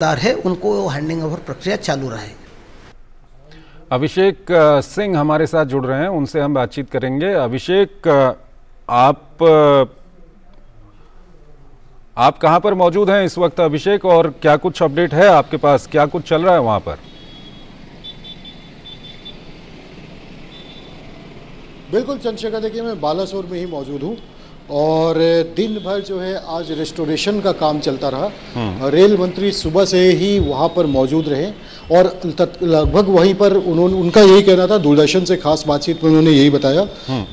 है उनको handing over प्रक्रिया चालू रहे। अभिषेक सिंह हमारे साथ जुड़ रहे हैं, उनसे हम बातचीत करेंगे। अभिषेक, आप कहां पर मौजूद हैं इस वक्त अभिषेक, और क्या कुछ अपडेट है आपके पास, क्या कुछ चल रहा है वहां पर? बिल्कुल चंद्रशेखर, देखिए मैं बालासोर में ही मौजूद हूँ और दिन भर जो है आज रेस्टोरेशन का काम चलता रहा। रेल मंत्री सुबह से ही वहाँ पर मौजूद रहे और लगभग वहीं पर उनका यही कहना था। दूरदर्शन से खास बातचीत में उन्होंने यही बताया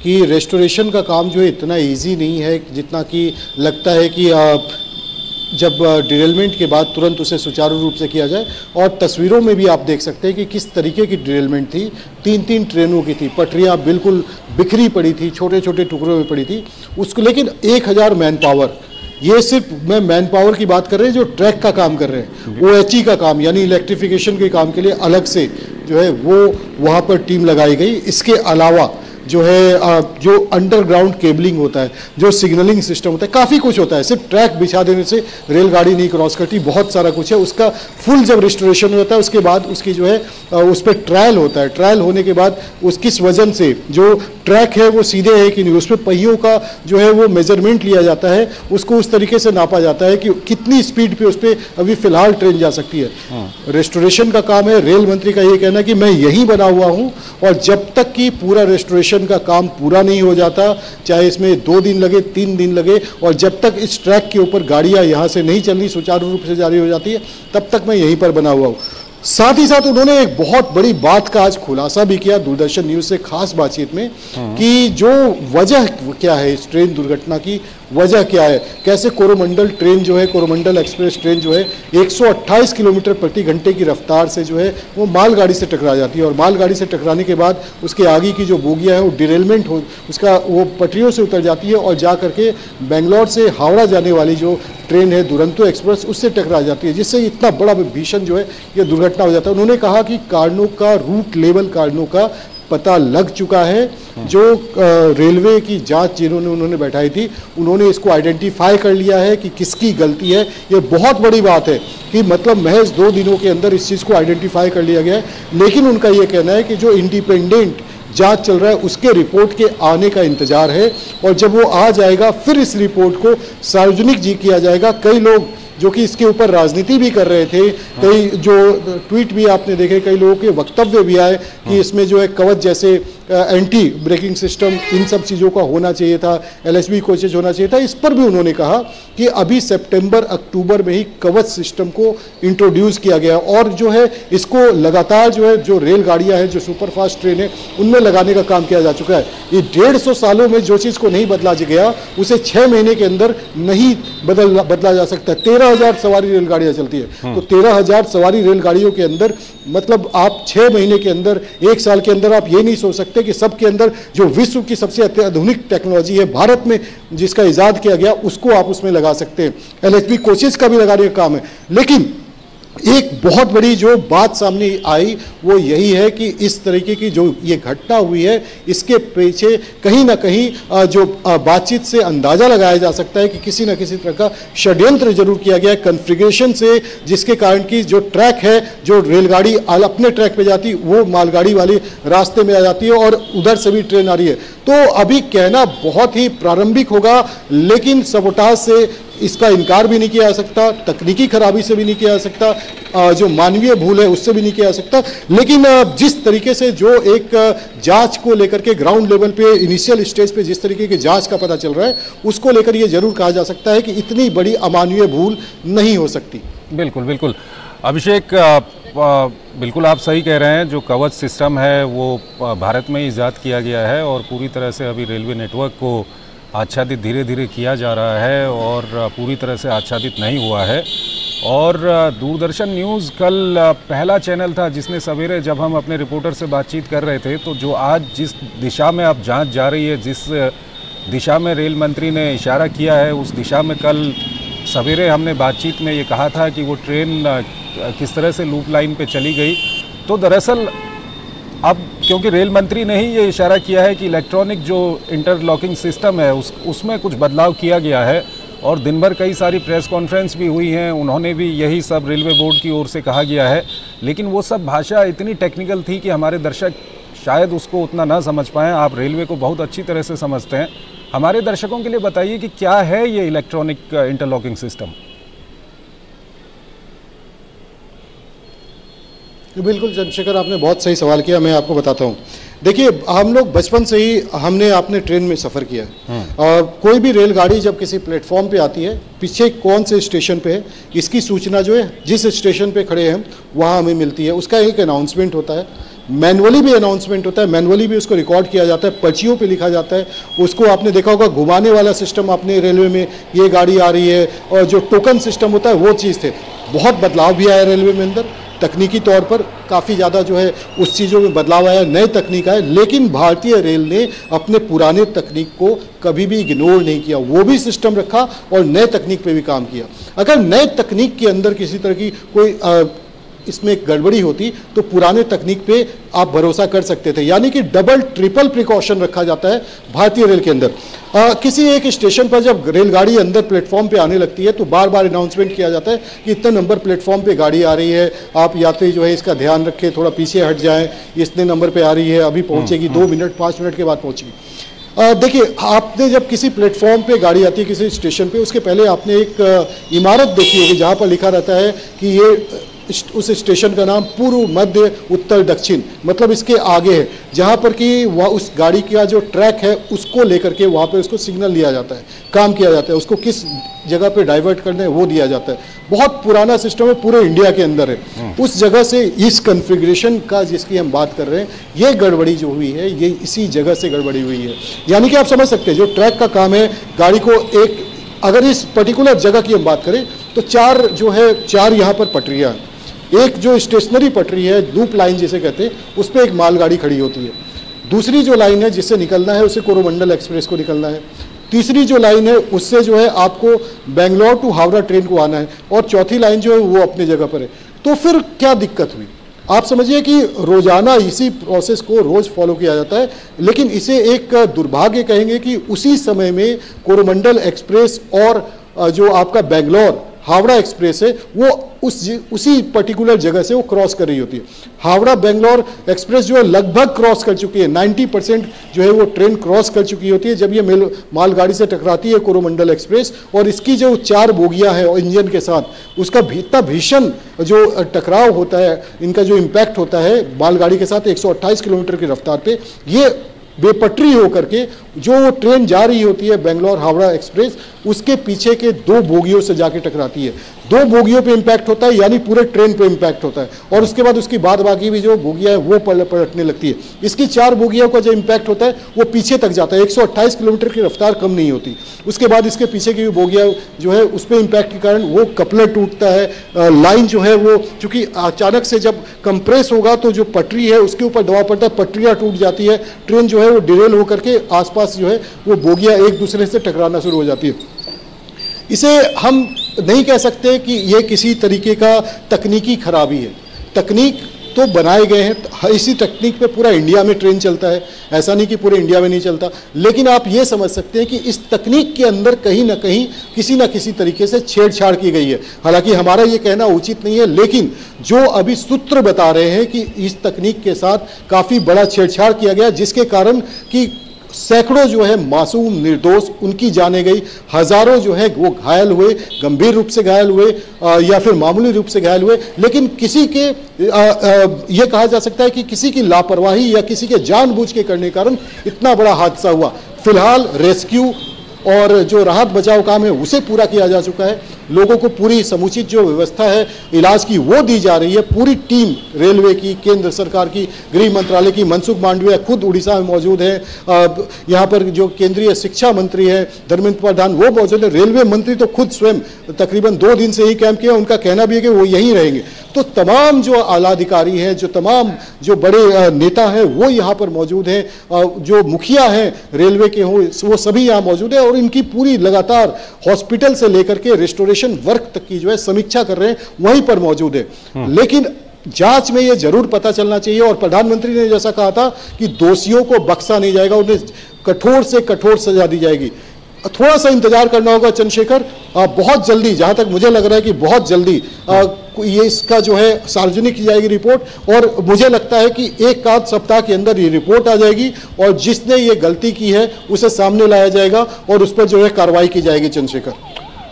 कि रेस्टोरेशन का काम जो है इतना इजी नहीं है जितना कि लगता है कि जब डिरेलमेंट के बाद तुरंत उसे सुचारू रूप से किया जाए। और तस्वीरों में भी आप देख सकते हैं कि किस तरीके की डिरेलमेंट थी। 3-3 ट्रेनों की थी, पटरियां बिल्कुल बिखरी पड़ी थी, छोटे छोटे टुकड़ों में पड़ी थी उसको। लेकिन 1000 मैन पावर, ये सिर्फ मैं मैन पावर की बात कर रहे हैं जो ट्रैक का काम कर रहे हैं। OHE का काम यानी इलेक्ट्रिफिकेशन के काम के लिए अलग से जो है वो वहाँ पर टीम लगाई गई। इसके अलावा जो है जो अंडरग्राउंड केबलिंग होता है, जो सिग्नलिंग सिस्टम होता है, काफ़ी कुछ होता है। सिर्फ ट्रैक बिछा देने से रेलगाड़ी नहीं क्रॉस करती, बहुत सारा कुछ है। उसका फुल जब रिस्टोरेशन होता है उसके बाद उसकी जो है उस पर ट्रायल होता है। ट्रायल होने के बाद उस किस वजन से जो ट्रैक है वो सीधे है कि नहीं, उस पर पहियों का जो है वो मेजरमेंट लिया जाता है, उसको उस तरीके से नापा जाता है कि कितनी स्पीड पे उस पर अभी फिलहाल ट्रेन जा सकती है। रेस्टोरेशन का काम है। रेल मंत्री का ये कहना है कि मैं यहीं बना हुआ हूँ और जब तक कि पूरा रेस्टोरेशन का काम पूरा नहीं हो जाता, चाहे इसमें 2 दिन लगे 3 दिन लगे, और जब तक इस ट्रैक के ऊपर गाड़ियां यहां से नहीं चलनी सुचारू रूप से जारी हो जाती है, तब तक मैं यहीं पर बना हुआ हूं। साथ ही साथ उन्होंने एक बहुत बड़ी बात का आज खुलासा भी किया दूरदर्शन न्यूज से खास बातचीत में कि जो वजह क्या है इस ट्रेन दुर्घटना की, वजह क्या है, कैसे कोरोमंडल ट्रेन जो है, कोरोमंडल एक्सप्रेस ट्रेन जो है 128 किलोमीटर प्रति घंटे की रफ्तार से जो है वो मालगाड़ी से टकरा जाती है। और मालगाड़ी से टकराने के बाद उसके आगे की जो बोगियां है वो डिरेलमेंट हो, उसका वो पटरियों से उतर जाती है और जा करके बेंगलोर से हावड़ा जाने वाली जो ट्रेन है दुरंतो एक्सप्रेस, उससे टकरा जाती है, जिससे इतना बड़ा भीषण जो है ये दुर्घटना हो जाता है। उन्होंने कहा कि कारणों का, रूट लेवल कारणों का पता लग चुका है। जो रेलवे की जांच जिन्होंने उन्होंने बैठाई थी, उन्होंने इसको आइडेंटिफाई कर लिया है कि किसकी गलती है। ये बहुत बड़ी बात है कि मतलब महज 2 दिनों के अंदर इस चीज़ को आइडेंटिफाई कर लिया गया है। लेकिन उनका ये कहना है कि जो इंडिपेंडेंट जांच चल रहा है उसके रिपोर्ट के आने का इंतजार है और जब वो आ जाएगा फिर इस रिपोर्ट को सार्वजनिक किया जाएगा। कई लोग जो कि इसके ऊपर राजनीति भी कर रहे थे, कई जो ट्वीट भी आपने देखे, कई लोगों के वक्तव्य भी आए कि इसमें जो है कवच जैसे एंटी ब्रेकिंग सिस्टम, इन सब चीज़ों का होना चाहिए था, LSB कोचेज होना चाहिए था। इस पर भी उन्होंने कहा कि अभी सितंबर अक्टूबर में ही कवच सिस्टम को इंट्रोड्यूस किया गया और जो है इसको लगातार जो है जो रेलगाड़ियां हैं, जो सुपरफास्ट ट्रेन है, उनमें लगाने का काम किया जा चुका है। ये 150 सालों में जो चीज़ को नहीं बदला गया उसे 6 महीने के अंदर नहीं बदला जा सकता। 13,000 सवारी रेलगाड़ियां चलती है, तो 13,000 सवारी रेलगाड़ियों के अंदर मतलब आप 6 महीने के अंदर, 1 साल के अंदर आप ये नहीं सोच सकते कि सबके अंदर जो विश्व की सबसे आधुनिक टेक्नोलॉजी है भारत में जिसका इजाद किया गया उसको आप उसमें लगा सकते हैं। LHB कोचेस का भी लगाने का काम है। लेकिन एक बहुत बड़ी जो बात सामने आई वो यही है कि इस तरीके की जो ये घटना हुई है इसके पीछे कहीं ना कहीं जो बातचीत से अंदाजा लगाया जा सकता है कि किसी न किसी तरह का षड्यंत्र जरूर किया गया है कन्फिगरेशन से, जिसके कारण की जो ट्रैक है, जो रेलगाड़ी अपने ट्रैक पे जाती वो मालगाड़ी वाली रास्ते में आ जाती है और उधर से भी ट्रेन आ रही है। तो अभी कहना बहुत ही प्रारंभिक होगा, लेकिन सबोटाज से इसका इनकार भी नहीं किया जा सकता, तकनीकी खराबी से भी नहीं किया जा सकता, जो मानवीय भूल है उससे भी नहीं किया जा सकता। लेकिन जिस तरीके से जो एक जांच को लेकर के ग्राउंड लेवल पे, इनिशियल स्टेज पे जिस तरीके की जांच का पता चल रहा है उसको लेकर ये जरूर कहा जा सकता है कि इतनी बड़ी अमानवीय भूल नहीं हो सकती। बिल्कुल बिल्कुल अभिषेक, बिल्कुल आप सही कह रहे हैं। जो कवच सिस्टम है वो भारत में इजाद किया गया है और पूरी तरह से अभी रेलवे नेटवर्क को आच्छादित धीरे धीरे किया जा रहा है और पूरी तरह से आच्छादित नहीं हुआ है। और दूरदर्शन न्यूज़ कल पहला चैनल था जिसने सवेरे जब हम अपने रिपोर्टर से बातचीत कर रहे थे, तो जो आज जिस दिशा में अब जांच जा रही है, जिस दिशा में रेल मंत्री ने इशारा किया है, उस दिशा में कल सवेरे हमने बातचीत में ये कहा था कि वो ट्रेन किस तरह से लूप लाइन पे चली गई। तो दरअसल अब क्योंकि रेल मंत्री ने ही ये इशारा किया है कि इलेक्ट्रॉनिक जो इंटरलॉकिंग सिस्टम है उसमें कुछ बदलाव किया गया है और दिन भर कई सारी प्रेस कॉन्फ्रेंस भी हुई हैं, उन्होंने भी यही सब रेलवे बोर्ड की ओर से कहा गया है, लेकिन वो सब भाषा इतनी टेक्निकल थी कि हमारे दर्शक शायद उसको उतना ना समझ पाएँ। आप रेलवे को बहुत अच्छी तरह से समझते हैं, हमारे दर्शकों के लिए बताइए कि क्या है ये इलेक्ट्रॉनिक इंटरलॉकिंग सिस्टम। बिल्कुल चंद्रशेखर, आपने बहुत सही सवाल किया, मैं आपको बताता हूँ। देखिए, हम लोग बचपन से ही हमने अपने ट्रेन में सफ़र किया है। कोई भी रेलगाड़ी जब किसी प्लेटफॉर्म पे आती है, पीछे कौन से स्टेशन पे है इसकी सूचना जो है जिस स्टेशन पे खड़े हैं वहाँ हमें मिलती है। उसका एक अनाउंसमेंट होता है, मैनुअली भी अनाउंसमेंट होता है, मैनुअली भी उसको रिकॉर्ड किया जाता है, पर्चियों पे लिखा जाता है। उसको आपने देखा होगा घुमाने वाला सिस्टम अपने रेलवे में, ये गाड़ी आ रही है, और जो टोकन सिस्टम होता है वो चीज़ थे। बहुत बदलाव भी आया रेलवे में अंदर, तकनीकी तौर पर काफ़ी ज़्यादा जो है उस चीज़ों में बदलाव आया, नए तकनीक आए, लेकिन भारतीय रेल ने अपने पुराने तकनीक को कभी भी इग्नोर नहीं किया, वो भी सिस्टम रखा और नए तकनीक पे भी काम किया। अगर नए तकनीक के अंदर किसी तरह की कोई इसमें गड़बड़ी होती तो पुराने तकनीक पे आप भरोसा कर सकते थे, यानी कि डबल ट्रिपल प्रिकॉशन रखा जाता है भारतीय रेल के अंदर। किसी एक स्टेशन पर जब रेलगाड़ी अंदर प्लेटफॉर्म पे आने लगती है तो बार बार अनाउंसमेंट किया जाता है कि इतने नंबर प्लेटफॉर्म पे गाड़ी आ रही है, आप यात्री जो है इसका ध्यान रखें, थोड़ा पीछे हट जाएं, इतने नंबर पे आ रही है, अभी पहुंचेगी, 2 मिनट 5 मिनट के बाद पहुंचेगी। देखिए, आपने जब किसी प्लेटफॉर्म पे गाड़ी आती है किसी स्टेशन पे, उसके पहले आपने एक इमारत देखी होगी जहाँ पर लिखा रहता है कि ये उस स्टेशन का नाम पूर्व, मध्य, उत्तर, दक्षिण, मतलब इसके आगे है, जहाँ पर कि वह उस गाड़ी का जो ट्रैक है उसको लेकर के वहाँ पे उसको सिग्नल दिया जाता है, काम किया जाता है, उसको किस जगह पे डाइवर्ट करना है वो दिया जाता है। बहुत पुराना सिस्टम है, पूरे इंडिया के अंदर है। उस जगह से इस कन्फिग्रेशन का जिसकी हम बात कर रहे हैं, ये गड़बड़ी जो हुई है ये इसी जगह से गड़बड़ी हुई है। यानी कि आप समझ सकते हैं, जो ट्रैक का काम है, गाड़ी को एक, अगर इस पर्टिकुलर जगह की हम बात करें तो चार यहाँ पर पटरियाँ हैं। एक जो स्टेशनरी पटरी है, लूप लाइन जिसे कहते हैं, उस पर एक मालगाड़ी खड़ी होती है। दूसरी जो लाइन है जिससे निकलना है उसे कोरोमंडल एक्सप्रेस को निकलना है। तीसरी जो लाइन है उससे जो है आपको बेंगलोर टू हावड़ा ट्रेन को आना है, और चौथी लाइन जो है वो अपनी जगह पर है। तो फिर क्या दिक्कत हुई? आप समझिए कि रोजाना इसी प्रोसेस को रोज फॉलो किया जाता है, लेकिन इसे एक दुर्भाग्य कहेंगे कि उसी समय में कोरोमंडल एक्सप्रेस और जो आपका बेंगलोर हावड़ा एक्सप्रेस है वो उसी पर्टिकुलर जगह से वो क्रॉस कर रही होती है। हावड़ा बेंगलोर एक्सप्रेस जो है लगभग क्रॉस कर चुकी है, 90% जो है वो ट्रेन क्रॉस कर चुकी होती है जब ये मालगाड़ी से टकराती है कोरोमंडल एक्सप्रेस। और इसकी जो 4 बोगियां हैं और इंजन के साथ, उसका इतना भीषण जो टकराव होता है, इनका जो इम्पैक्ट होता है मालगाड़ी के साथ 128 किलोमीटर की रफ्तार पे, ये बेपटरी होकर के जो ट्रेन जा रही होती है बेंगलोर हावड़ा एक्सप्रेस, उसके पीछे के 2 बोगियों से जाके टकराती है। 2 बोगियों पे इम्पैक्ट होता है, यानी पूरे ट्रेन पे इम्पैक्ट होता है, और उसके बाद उसकी बाद बाकी भी जो बोगियां हैं वो पलटने लगती है। इसकी 4 बोगियों का जो इम्पैक्ट होता है वो पीछे तक जाता है, 128 किलोमीटर की रफ्तार कम नहीं होती। उसके बाद इसके पीछे की बोगियां जो है उस पर इम्पैक्ट के कारण वो कपलर टूटता है, लाइन जो है वो, चूंकि अचानक से जब कंप्रेस होगा तो जो पटरी है उसके ऊपर दबाव पड़ता है, पटरियाँ टूट जाती है, ट्रेन जो है वो डिरेल होकर के आसपास जो है वो बोगियां एक दूसरे से टकराना शुरू हो जाती है। इसे हम नहीं कह सकते कि ये किसी तरीके का तकनीकी खराबी है। तकनीक तो बनाए गए हैं, इसी तकनीक पे पूरा इंडिया में ट्रेन चलता है, ऐसा नहीं कि पूरे इंडिया में नहीं चलता, लेकिन आप ये समझ सकते हैं कि इस तकनीक के अंदर कहीं ना कहीं किसी ना किसी तरीके से छेड़छाड़ की गई है। हालांकि हमारा ये कहना उचित नहीं है, लेकिन जो अभी सूत्र बता रहे हैं कि इस तकनीक के साथ काफ़ी बड़ा छेड़छाड़ किया गया, जिसके कारण कि सैकड़ों जो है मासूम निर्दोष उनकी जाने गई, हजारों जो है वो घायल हुए, गंभीर रूप से घायल हुए या फिर मामूली रूप से घायल हुए, लेकिन किसी के ये कहा जा सकता है कि किसी की लापरवाही या किसी के जानबूझ के करने के कारण इतना बड़ा हादसा हुआ। फिलहाल रेस्क्यू और जो राहत बचाव काम है उसे पूरा किया जा चुका है। लोगों को पूरी समुचित जो व्यवस्था है इलाज की वो दी जा रही है। पूरी टीम रेलवे की, केंद्र सरकार की, गृह मंत्रालय की, मनसुख मांडविया खुद उड़ीसा में मौजूद है, यहाँ पर जो केंद्रीय शिक्षा मंत्री है धर्मेंद्र प्रधान वो मौजूद है, रेलवे मंत्री तो खुद स्वयं तकरीबन 2 दिन से ही कैंप किया, उनका कहना भी है कि वो यहीं रहेंगे। तो तमाम जो आला अधिकारी हैं, जो तमाम जो बड़े नेता हैं वो यहाँ पर मौजूद हैं, जो मुखिया हैं रेलवे के हो वो सभी यहाँ मौजूद है, और इनकी पूरी लगातार हॉस्पिटल से लेकर के रेस्टोरेशन वर्क तक की जो है समीक्षा कर रहे हैं, वहीं पर मौजूद है। लेकिन जांच में ये जरूर पता चलना चाहिए, और प्रधानमंत्री ने जैसा कहा था कि दोषियों को बख्शा नहीं जाएगा, उन्हें कठोर से कठोर सजा दी जाएगी। थोड़ा सा इंतजार करना होगा चंद्रशेखर, बहुत जल्दी, जहां तक मुझे लग रहा है कि बहुत जल्दी ये इसका जो है सार्वजनिक की जाएगी रिपोर्ट, और मुझे लगता है कि एक आध सप्ताह के अंदर ये रिपोर्ट आ जाएगी और जिसने ये गलती की है उसे सामने लाया जाएगा और उस पर जो है कार्रवाई की जाएगी। चंद्रशेखर,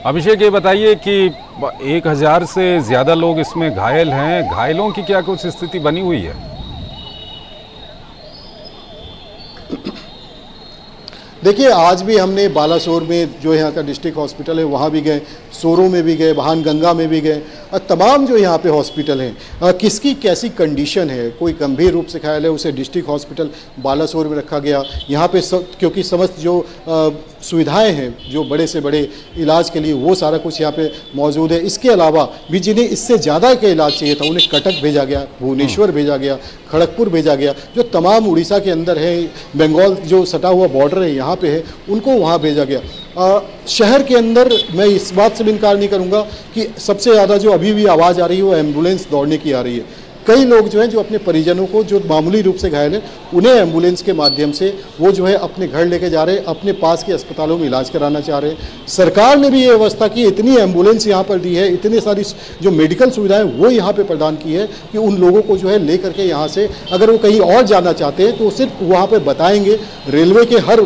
अभिषेक ये बताइए कि 1000 से ज़्यादा लोग इसमें घायल हैं, घायलों की क्या कुछ स्थिति बनी हुई है? देखिए, आज भी हमने बालासोर में जो यहाँ का डिस्ट्रिक्ट हॉस्पिटल है वहाँ भी गए, सोरो में भी गए, भानगंगा में भी गए, तमाम जो यहाँ पे हॉस्पिटल हैं किसकी कैसी कंडीशन है, कोई गंभीर रूप से घायल है उसे डिस्ट्रिक्ट हॉस्पिटल बालासोर में रखा गया। यहाँ पे क्योंकि समस्त जो सुविधाएं हैं जो बड़े से बड़े इलाज के लिए वो सारा कुछ यहाँ पे मौजूद है। इसके अलावा भी जिन्हें इससे ज़्यादा का इलाज चाहिए था उन्हें कटक भेजा गया, भुवनेश्वर भेजा गया, खड़गपुर भेजा गया, जो तमाम उड़ीसा के अंदर है, बंगाल जो सटा हुआ बॉर्डर है यहाँ पे है, उनको वहाँ भेजा गया। शहर के अंदर मैं इस बात से भी इनकार नहीं करूँगा कि सबसे ज़्यादा जो अभी भी आवाज़ आ रही है वो एम्बुलेंस दौड़ने की आ रही है। कई लोग जो हैं जो अपने परिजनों को जो मामूली रूप से घायल है उन्हें एम्बुलेंस के माध्यम से वो जो है अपने घर लेके जा रहे हैं, अपने पास के अस्पतालों में इलाज कराना चाह रहे हैं। सरकार ने भी ये व्यवस्था की, इतनी एम्बुलेंस यहाँ पर दी है, इतनी सारी जो मेडिकल सुविधाएं वो यहाँ पे प्रदान की है कि उन लोगों को जो है ले करके यहाँ से अगर वो कहीं और जाना चाहते हैं तो सिर्फ वहाँ पर बताएंगे। रेलवे के हर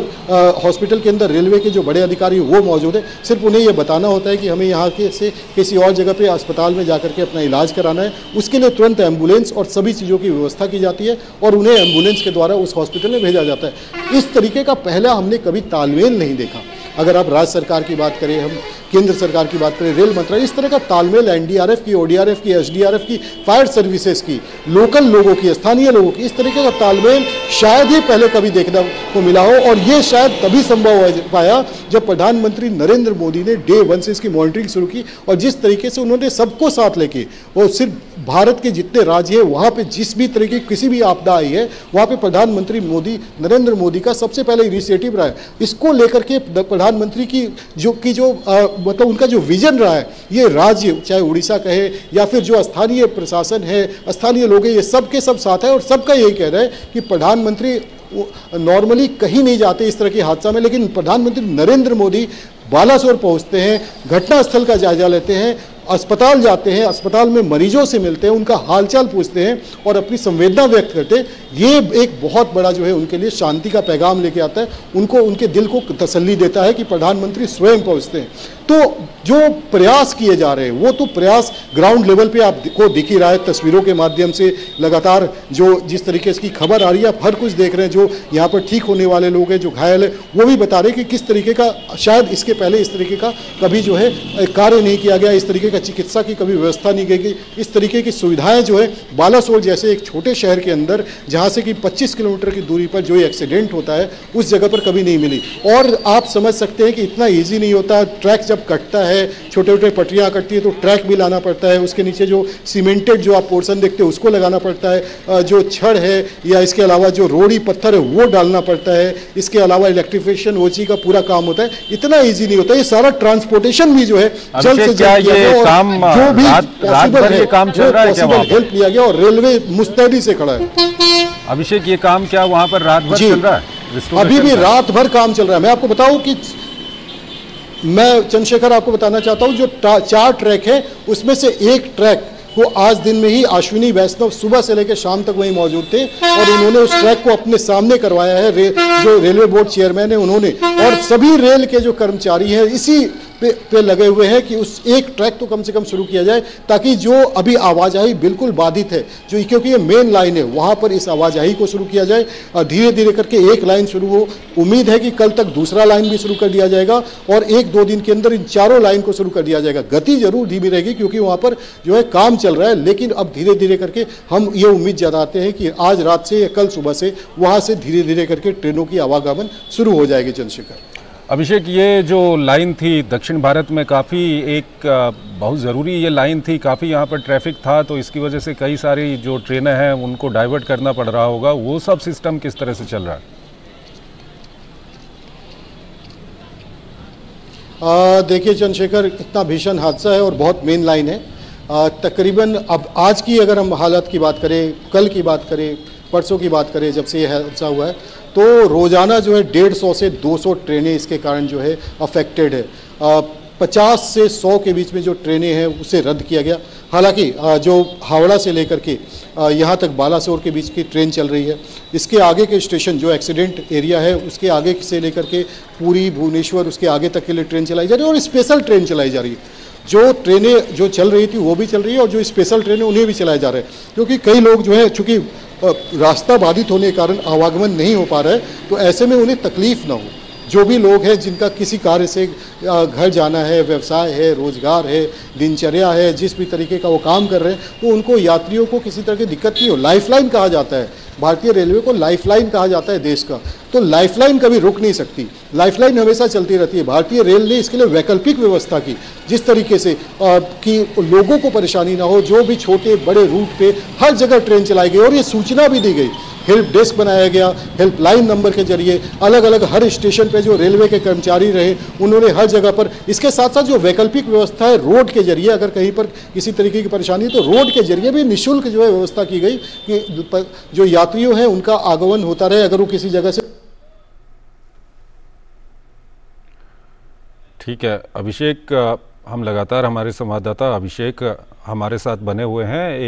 हॉस्पिटल के अंदर रेलवे के जो बड़े अधिकारी वो मौजूद है, सिर्फ उन्हें ये बताना होता है कि हमें यहाँ के से किसी और जगह पर अस्पताल में जा करके अपना इलाज कराना है, उसके लिए तुरंत एम्बुलेंस और सभी चीज़ों की व्यवस्था की जाती है और उन्हें एम्बुलेंस के द्वारा उस हॉस्पिटल में भेजा जाता है। इस तरीके का पहला हमने कभी तालमेल नहीं देखा। अगर आप राज्य सरकार की बात करें, हम केंद्र सरकार की बात करें, रेल मंत्रालय, इस तरह का तालमेल एनडीआरएफ की, ओडीआरएफ की, एसडीआरएफ की, फायर सर्विसेज की, लोकल लोगों की, स्थानीय लोगों की, इस तरीके का तालमेल शायद ही पहले कभी देखने को मिला हो। और ये शायद तभी संभव हो पाया जब प्रधानमंत्री नरेंद्र मोदी ने डे 1 से इसकी मॉनिटरिंग शुरू की और जिस तरीके से उन्होंने सबको साथ लेके, और सिर्फ भारत के जितने राज्य हैं वहाँ पे जिस भी तरीके की किसी भी आपदा आई है वहाँ पे प्रधानमंत्री नरेंद्र मोदी का सबसे पहले इनिशिएटिव रहा है। इसको लेकर के प्रधानमंत्री की जो मतलब उनका जो विजन रहा है, ये राज्य चाहे उड़ीसा कहे या फिर जो स्थानीय प्रशासन है, स्थानीय लोग हैं, ये सब के सब साथ है और सबका यही कह रहा है कि प्रधानमंत्री नॉर्मली कहीं नहीं जाते इस तरह के हादसा में, लेकिन प्रधानमंत्री नरेंद्र मोदी बालासोर पहुंचते हैं, घटनास्थल का जायजा लेते हैं, अस्पताल जाते हैं, अस्पताल में मरीजों से मिलते हैं, उनका हालचाल पूछते हैं और अपनी संवेदना व्यक्त करते हैं। ये एक बहुत बड़ा जो है उनके लिए शांति का पैगाम लेके आता है, उनको उनके दिल को तसल्ली देता है कि प्रधानमंत्री स्वयं पहुंचते हैं। तो जो प्रयास किए जा रहे हैं वो तो प्रयास ग्राउंड लेवल पे आपको दिख ही रहा है, तस्वीरों के माध्यम से लगातार जो जिस तरीके से की खबर आ रही है, आप हर कुछ देख रहे हैं। जो यहाँ पर ठीक होने वाले लोग हैं, जो घायल है, वो भी बता रहे हैं कि किस तरीके का शायद इसके पहले इस तरीके का कभी जो है कार्य नहीं किया गया, इस तरीके का चिकित्सा की कभी व्यवस्था नहीं की गई, इस तरीके की सुविधाएं जो है बालासोर जैसे एक छोटे शहर के अंदर जहाँ से कि 25 किलोमीटर की दूरी पर जो एक्सीडेंट होता है उस जगह पर कभी नहीं मिली। और आप समझ सकते हैं कि इतना ईजी नहीं होता, ट्रैक जब कटता है, छोटे छोटे पटरियाँ कटती है तो ट्रैक भी लाना पड़ता है, उसके नीचे जो सीमेंटेड जो आप पोर्शन देखते हैं उसको लगाना पड़ता है, जो छड़ है या इसके अलावा जो रोड़ी पत्थर है वो डालना पड़ता है, इसके अलावा इलेक्ट्रिफिकेशन ओची का पूरा काम होता है, इतना ईजी नहीं होता। ये सारा ट्रांसपोर्टेशन भी जो है जल्द से जल्द जो भी पॉसिबल है पॉसिबल हेल्प लिया गया और रेलवे मुस्तैदी से खड़ा है। अभिषेक, ये काम क्या वहाँ पर रात भर चल रहा है? अभी भी रात भर काम चल रहा है। मैं आपको बताऊं कि मैं चंद्रशेखर आपको बताना चाहता हूं, जो 4 ट्रैक है उसमें से एक ट्रैक वो आज दिन में ही अश्विनी वैष्णव सुबह से लेकर शाम तक वहीं मौजूद थे और उन्होंने उस ट्रैक को अपने सामने करवाया है। जो रेलवे बोर्ड चेयरमैन है उन्होंने, और सभी रेल के जो कर्मचारी हैं इसी पे लगे हुए हैं कि उस एक ट्रैक तो कम से कम शुरू किया जाए ताकि जो अभी आवाजाही बिल्कुल बाधित है, जो क्योंकि ये मेन लाइन है, वहाँ पर इस आवाजाही को शुरू किया जाए और धीरे धीरे करके एक लाइन शुरू हो। उम्मीद है कि कल तक दूसरा लाइन भी शुरू कर दिया जाएगा और 1-2 दिन के अंदर इन चारों लाइन को शुरू कर दिया जाएगा। गति जरूर धीमी रहेगी क्योंकि वहाँ पर जो है काम चल रहा है, लेकिन अब धीरे धीरे करके हम ये उम्मीद जताते हैं कि आज रात से या कल सुबह से वहाँ से धीरे धीरे करके ट्रेनों की आवागमन शुरू हो जाएगी। चंद्रशेखर, अभिषेक, ये जो लाइन थी दक्षिण भारत में काफ़ी एक बहुत ज़रूरी ये लाइन थी, काफ़ी यहाँ पर ट्रैफिक था, तो इसकी वजह से कई सारी जो ट्रेनें हैं उनको डाइवर्ट करना पड़ रहा होगा, वो सब सिस्टम किस तरह से चल रहा है? देखिए चंद्रशेखर, इतना भीषण हादसा है और बहुत मेन लाइन है। तकरीबन अब आज की अगर हम हालत की बात करें, कल की बात करें, परसों की बात करें, जब से ये हादसा हुआ है तो रोज़ाना जो है 150 से 200 ट्रेनें इसके कारण जो है अफेक्टेड है। 50 से 100 के बीच में जो ट्रेनें हैं उसे रद्द किया गया। हालांकि जो हावड़ा से लेकर के यहाँ तक बालासोर के बीच की ट्रेन चल रही है। इसके आगे के स्टेशन जो एक्सीडेंट एरिया है उसके आगे से लेकर के पूरी भुवनेश्वर उसके आगे तक के लिए ट्रेन चलाई जा रही है और स्पेशल ट्रेन चलाई जा रही है। जो ट्रेनें जो चल रही थी वो भी चल रही है और जो स्पेशल ट्रेनें उन्हें भी चलाया जा रहा है, क्योंकि कई लोग जो है चूँकि रास्ता बाधित होने के कारण आवागमन नहीं हो पा रहा है, तो ऐसे में उन्हें तकलीफ ना हो। जो भी लोग हैं जिनका किसी कार्य से घर जाना है, व्यवसाय है, रोजगार है, दिनचर्या है, जिस भी तरीके का वो काम कर रहे हैं, तो उनको यात्रियों को किसी तरह की दिक्कत नहीं हो। लाइफलाइन कहा जाता है, भारतीय रेलवे को लाइफलाइन कहा जाता है देश का, तो लाइफलाइन कभी रुक नहीं सकती, लाइफलाइन हमेशा चलती रहती है। भारतीय रेल ने इसके लिए वैकल्पिक व्यवस्था की, जिस तरीके से कि लोगों को परेशानी ना हो, जो भी छोटे बड़े रूट पे हर जगह ट्रेन चलाई गई और ये सूचना भी दी गई। हेल्प डेस्क बनाया गया, हेल्पलाइन नंबर के जरिए अलग अलग हर स्टेशन पे जो रेलवे के कर्मचारी रहे उन्होंने हर जगह पर, इसके साथ साथ जो वैकल्पिक व्यवस्था है रोड के जरिए, अगर कहीं पर किसी तरीके की परेशानी है तो रोड के जरिए भी निःशुल्क जो है व्यवस्था की गई कि जो यात्रियों हैं उनका आगमन होता रहे अगर वो किसी जगह से। ठीक है अभिषेक, हम लगातार हमारे संवाददाता अभिषेक हमारे साथ बने हुए हैं।